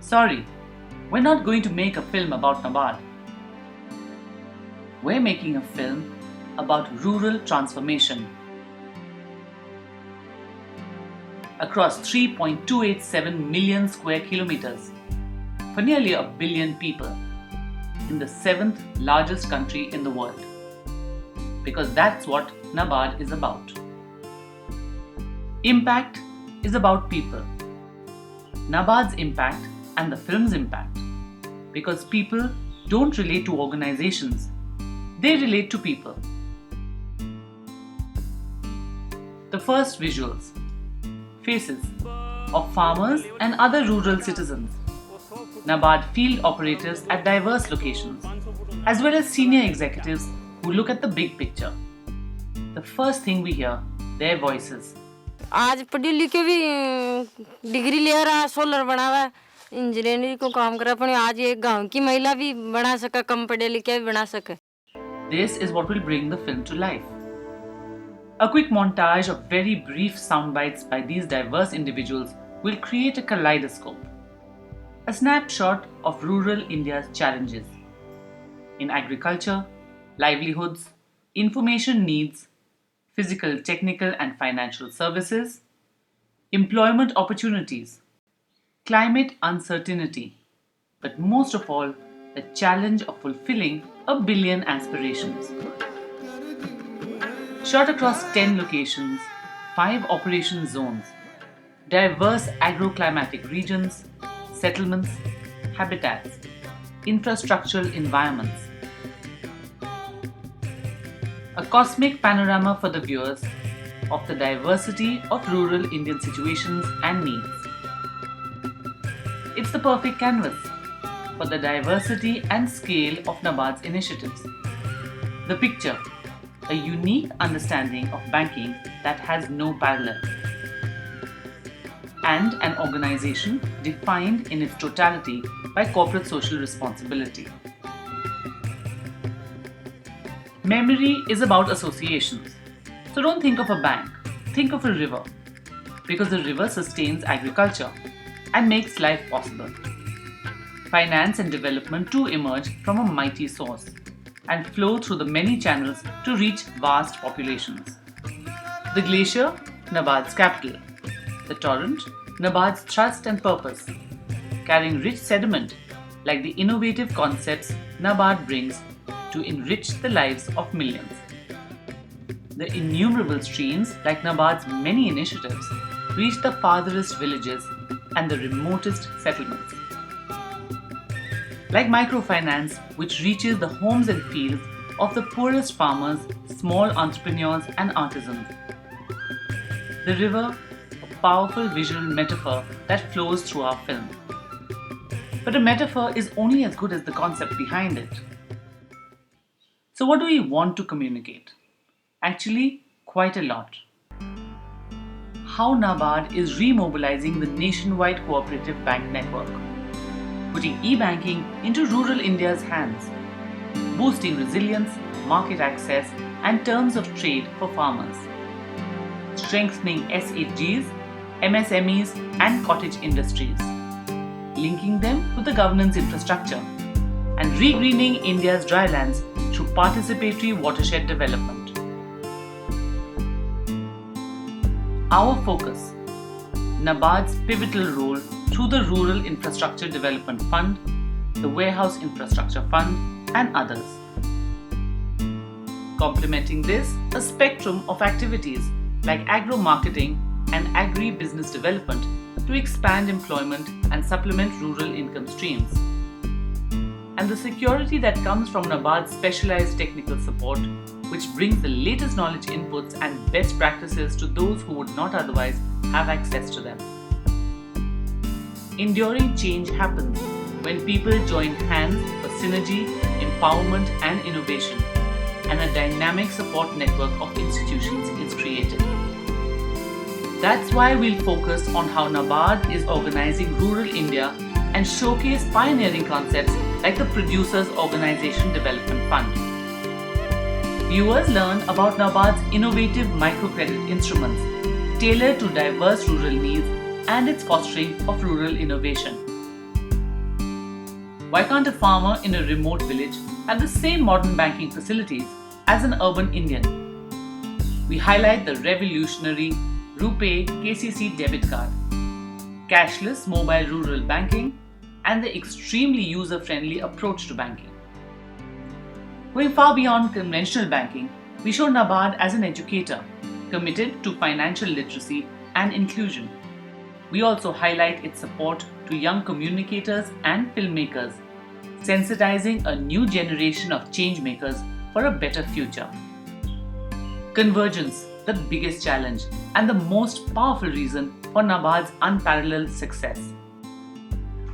Sorry, we're not going to make a film about NABARD. We're making a film about rural transformation. Across 3.287 million square kilometers for nearly 1 billion people in the 7th largest country in the world. Because that's what NABARD is about. Impact is about people. NABARD's impact and the film's impact. Because people don't relate to organizations, they relate to people. The first visuals. Faces of farmers and other rural citizens. NABARD field operators at diverse locations, as well as senior executives who look at the big picture. The first thing we hear, their voices. आज पढ़ी लिखे भी degree ले रहा, solar बना हुआ, engineering को काम कर रहा, आज एक गांव की महिला भी बना सका, कम पढ़े लिखे भी बना सके. This is what will bring the film to life. A quick montage of very brief sound bites by these diverse individuals will create a kaleidoscope. A snapshot of rural India's challenges in agriculture, livelihoods, information needs, physical, technical and financial services, employment opportunities, climate uncertainty, but most of all, the challenge of fulfilling 1 billion aspirations. Shot across 10 locations, 5 operation zones, diverse agroclimatic regions, settlements, habitats, infrastructural environments. A cosmic panorama for the viewers of the diversity of rural Indian situations and needs. It's the perfect canvas for the diversity and scale of NABARD's initiatives. The picture, a unique understanding of banking that has no parallel, and an organization defined in its totality by corporate social responsibility. Memory is about associations. So don't think of a bank, think of a river, because the river sustains agriculture and makes life possible. Finance and development too emerge from a mighty source and flow through the many channels to reach vast populations. The glacier, NABARD's capital. The torrent, NABARD's thrust and purpose, carrying rich sediment like the innovative concepts NABARD brings to enrich the lives of millions. The innumerable streams like NABARD's many initiatives reach the farthest villages and the remotest settlements. Like microfinance, which reaches the homes and fields of the poorest farmers, small entrepreneurs and artisans. The river, a powerful visual metaphor that flows through our film. But a metaphor is only as good as the concept behind it. So what do we want to communicate? Actually, quite a lot. How NABARD is remobilizing the nationwide cooperative bank network, putting e-banking into rural India's hands, boosting resilience, market access and terms of trade for farmers, strengthening SHGs, MSMEs and cottage industries, linking them with the governance infrastructure, and regreening India's drylands through participatory watershed development. Our focus, NABARD's pivotal role through the Rural Infrastructure Development Fund, the Warehouse Infrastructure Fund and others. Complementing this, a spectrum of activities like agro-marketing and agri-business development to expand employment and supplement rural income streams. And the security that comes from NABARD's specialized technical support, which brings the latest knowledge inputs and best practices to those who would not otherwise have access to them. Enduring change happens when people join hands for synergy, empowerment and innovation, and a dynamic support network of institutions is created. That's why we'll focus on how NABARD is organizing rural India and showcase pioneering concepts like the Producers Organization Development Fund. Viewers learn about NABARD's innovative microcredit instruments tailored to diverse rural needs and its fostering of rural innovation. Why can't a farmer in a remote village have the same modern banking facilities as an urban Indian? We highlight the revolutionary RuPay KCC debit card, cashless mobile rural banking, and the extremely user-friendly approach to banking. Going far beyond conventional banking, we show NABARD as an educator committed to financial literacy and inclusion. We also highlight its support to young communicators and filmmakers, sensitizing a new generation of changemakers for a better future. Convergence, the biggest challenge and the most powerful reason for NABARD's unparalleled success.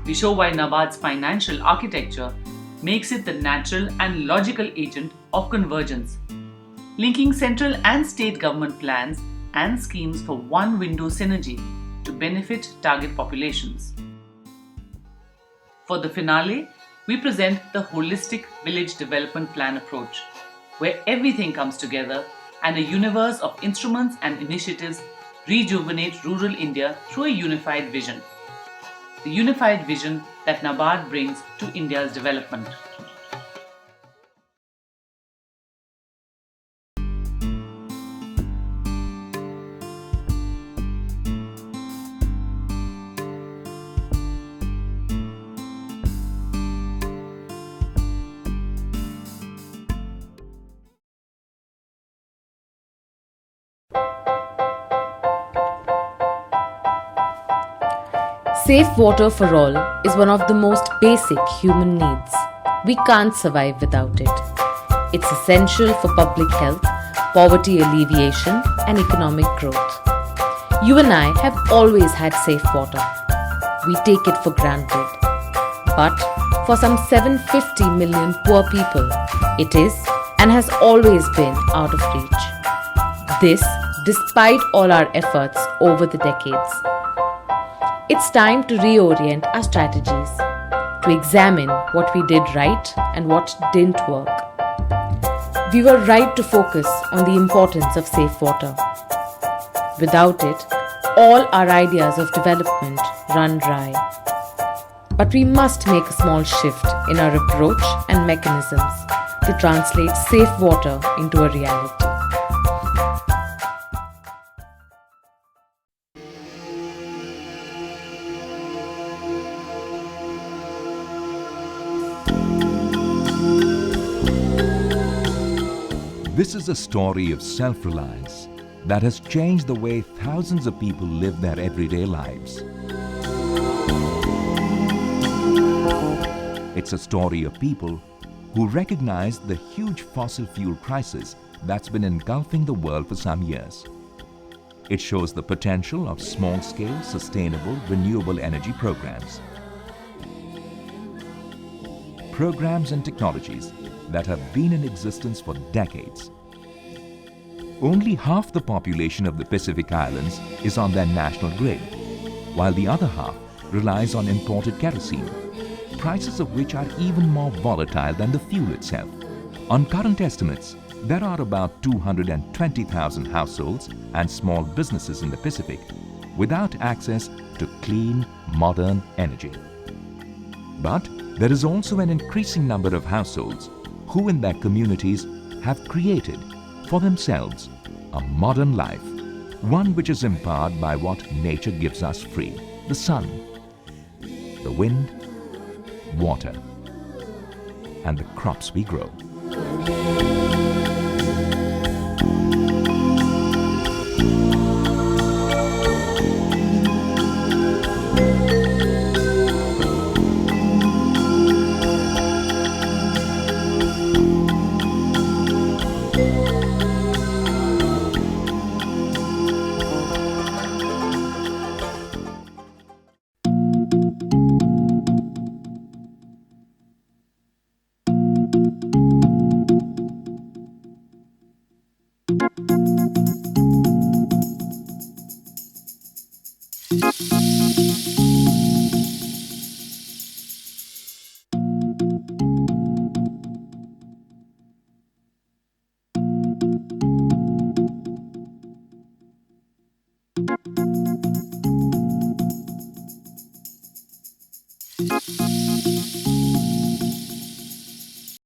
We show why NABARD's financial architecture makes it the natural and logical agent of convergence, linking central and state government plans and schemes for one window synergy to benefit target populations. For the finale, we present the holistic village development plan approach, where everything comes together and a universe of instruments and initiatives rejuvenate rural India through a unified vision. The unified vision that NABARD brings to India's development. Safe water for all is one of the most basic human needs. We can't survive without it. It's essential for public health, poverty alleviation, and economic growth. You and I have always had safe water. We take it for granted. But for some 750 million poor people, it is and has always been out of reach. This despite all our efforts over the decades. It's time to reorient our strategies, to examine what we did right and what didn't work. We were right to focus on the importance of safe water. Without it, all our ideas of development run dry. But we must make a small shift in our approach and mechanisms to translate safe water into a reality. This is a story of self-reliance that has changed the way thousands of people live their everyday lives. It's a story of people who recognize the huge fossil fuel crisis that's been engulfing the world for some years. It shows the potential of small-scale, sustainable, renewable energy programs. Programs and technologies that have been in existence for decades. Only half the population of the Pacific Islands is on their national grid, while the other half relies on imported kerosene, prices of which are even more volatile than the fuel itself. On current estimates, there are about 220,000 households and small businesses in the Pacific without access to clean, modern energy. But there is also an increasing number of households who in their communities have created for themselves a modern life, one which is empowered by what nature gives us free: the sun, the wind, water, and the crops we grow.